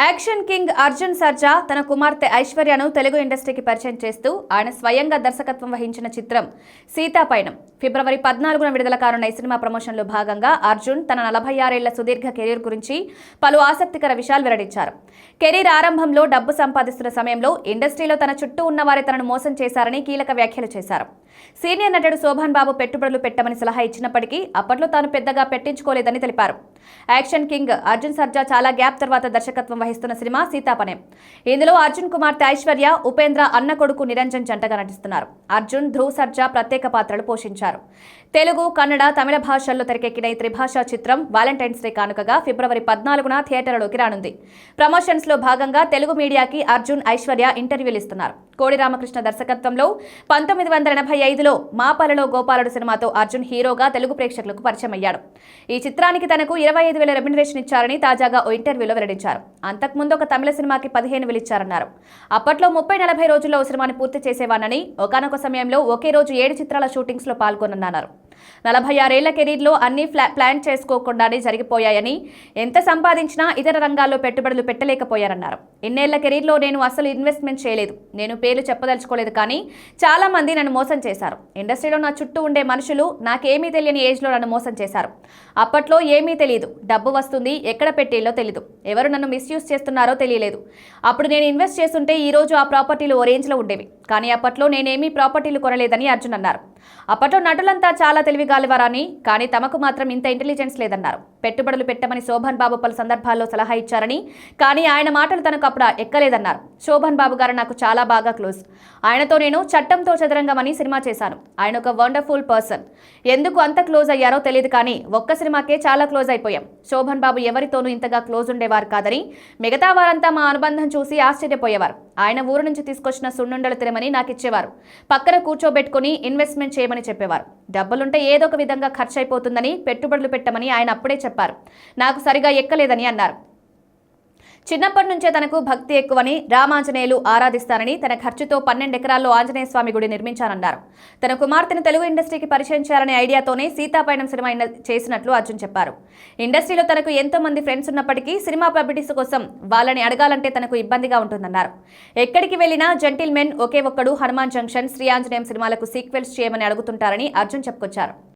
Action king Arjun Sarja తన కుమార్తె ఐశ్వర్యను తెలుగు ఇండస్ట్రీకి పరిచయం చేస్తూ ఆయన స్వయంగా దర్శకత్వం వహించిన చిత్రం సీతాపయనం ఫిబ్రవరి 14న విడుదల కానున్న ఈ సినిమా ప్రమోషన్లో భాగంగా అర్జున్ తన 46 ఏళ్ల సుదీర్ఘ కెరీర్ గురించి పలు ఆసక్తికర విషయాలు వెల్లడించారు. కెరీర్ ఆరంభంలో డబ్బు సంపాదిస్తున్న సమయంలో ఇండస్ట్రీలో తన చుట్టూ ఉన్నవారే తనను మోసం చేశారని కీలక వ్యాఖ్యలు చేశారు. సీనియర్ నటుడు శోభన్ బాబు పెట్టుబడులు పెట్టమని సలహా ఇచ్చినప్పటికీ అప్పట్లో తాను పెద్దగా పెట్టించుకోలేదని తెలిపారు. యాక్షన్ కింగ్ అర్జున్ సర్జా చాలా గ్యాప్ తర్వాత దర్శకత్వం వహిస్తున్న సినిమా సీతాపయనం. ఇందులో అర్జున్ కుమార్తె ఐశ్వర్య, ఉపేంద్ర అన్న కొడుకు నిరంజన్ జంటగా నటిస్తున్నారు. అర్జున్, ధ్రువ్ సర్జా ప్రత్యేక పాత్రలు పోషించారు. తెలుగు, కన్నడ, తమిళ భాషల్లో తెరకెక్కిన ఈ త్రిభాషా చిత్రం వాలంటైన్స్ డే కానుకగా ఫిబ్రవరి 14న థియేటర్లోకి రానుంది. ప్రమోషన్స్ లో భాగంగా తెలుగు మీడియాకి అర్జున్, ఐశ్వర్య ఇంటర్వ్యూలు ఇస్తున్నారు. కోడి రామకృష్ణ దర్శకత్వంలో 1985లో మాపలలో గోపాలుడు సినిమాతో అర్జున్ హీరోగా తెలుగు ప్రేక్షకులకు పరిచయం అయ్యాడు. ఈ చిత్రానికి తనకు 25,000 రెమ్యునరేషన్ ఇచ్చారని తాజాగా ఓ ఇంటర్వ్యూలో వెల్లడించారు. అంతకుముందు ఒక తమిళ సినిమాకి 15,000 ఇచ్చారన్నారు. అప్పట్లో 30-40 రోజుల్లో ఓ సినిమాని పూర్తి చేసేవానని, ఒకానొక సమయంలో ఒకే రోజు 7 చిత్రాల షూటింగ్స్ లో పాల్గొనన్నారు. 46 ఏళ్ల కెరీర్లో అన్ని ప్లాన్ చేసుకోకుండానే జరిగిపోయాయని, ఎంత సంపాదించినా ఇతర రంగాల్లో పెట్టుబడులు పెట్టలేకపోయారన్నారు. ఇన్నేళ్ల కెరీర్లో నేను అసలు ఇన్వెస్ట్మెంట్ చేయలేదు. నేను పేర్లు చెప్పదలుచుకోలేదు, కానీ చాలా మంది నన్ను మోసం చేశారు. ఇండస్ట్రీలో నా చుట్టూ ఉండే మనుషులు నాకేమీ తెలియని ఏజ్లో నన్ను మోసం చేశారు. అప్పట్లో ఏమీ తెలియదు. డబ్బు వస్తుంది, ఎక్కడ పెట్టేలో తెలియదు. ఎవరు నన్ను మిస్యూజ్ చేస్తున్నారో తెలియలేదు. అప్పుడు నేను ఇన్వెస్ట్ చేస్తుంటే ఈ రోజు ఆ ప్రాపర్టీలు ఓ రేంజ్లో ఉండేవి. కానీ అప్పట్లో నేనేమీ ప్రాపర్టీలు కొనలేదని అర్జున్ అన్నారు. అప్పట్లో నటులంతా చాలా తెలివిగాలివారని, కానీ తమకు మాత్రం ఇంత ఇంటెలిజెన్స్ లేదన్నారు. పెట్టుబడులు పెట్టమని శోభన్ బాబు పలు సందర్భాల్లో సలహా ఇచ్చారని, కానీ ఆయన మాటలు తనకు అప్పుడు ఎక్కలేదన్నారు. శోభన్ బాబు గారు నాకు చాలా బాగా క్లోజ్. ఆయనతో నేను చట్టంతో చదరంగం అని సినిమా చేశాను. ఆయన ఒక వండర్ఫుల్ పర్సన్. ఎందుకు అంత క్లోజ్ అయ్యారో తెలియదు, కానీ ఒక్క సినిమాకే చాలా క్లోజ్ అయిపోయాం. శోభన్ బాబు ఎవరితోనూ ఇంతగా క్లోజ్ ఉండేవారు కాదని, మిగతా వారంతా మా అనుబంధం చూసి ఆశ్చర్యపోయేవారు. ఆయన ఊరు నుంచి తీసుకొచ్చిన సున్నుండలు తినమని నాకు ఇచ్చేవారు. పక్కన కూర్చోబెట్టుకుని ఇన్వెస్ట్మెంట్ చేయమని చెప్పేవారు. డబ్బులుంటే ఏదో ఒక విధంగా ఖర్చు అయిపోతుందని, పెట్టుబడులు పెట్టమని ఆయన అప్పుడే చెప్పారు. నాకు సరిగా ఎక్కలేదని అన్నారు. చిన్నప్పటి నుంచే తనకు భక్తి ఎక్కువని, రామాంజనేయులు ఆరాధిస్తానని, తన ఖర్చుతో 12 ఎకరాల్లో ఆంజనేయ స్వామి గుడి నిర్మించానన్నారు. తన కుమార్తెను తెలుగు ఇండస్ట్రీకి పరిచయం చేయాలనే ఐడియాతోనే సీతాపయనం సినిమా చేసినట్లు అర్జున్ చెప్పారు. ఇండస్ట్రీలో తనకు ఎంతో మంది ఫ్రెండ్స్ ఉన్నప్పటికీ సినిమా పబ్లిసిటీ కోసం వాళ్ళని అడగాలంటే తనకు ఇబ్బందిగా ఉంటుందన్నారు. ఎక్కడికి వెళ్లినా జెంటిల్మెన్ ఒకే ఒక్కడు, హనుమాన్ జంక్షన్, శ్రీ ఆంజనేయం సినిమాలకు సీక్వెల్స్ చేయమని అడుగుతుంటారని అర్జున్ చెప్పుకొచ్చారు.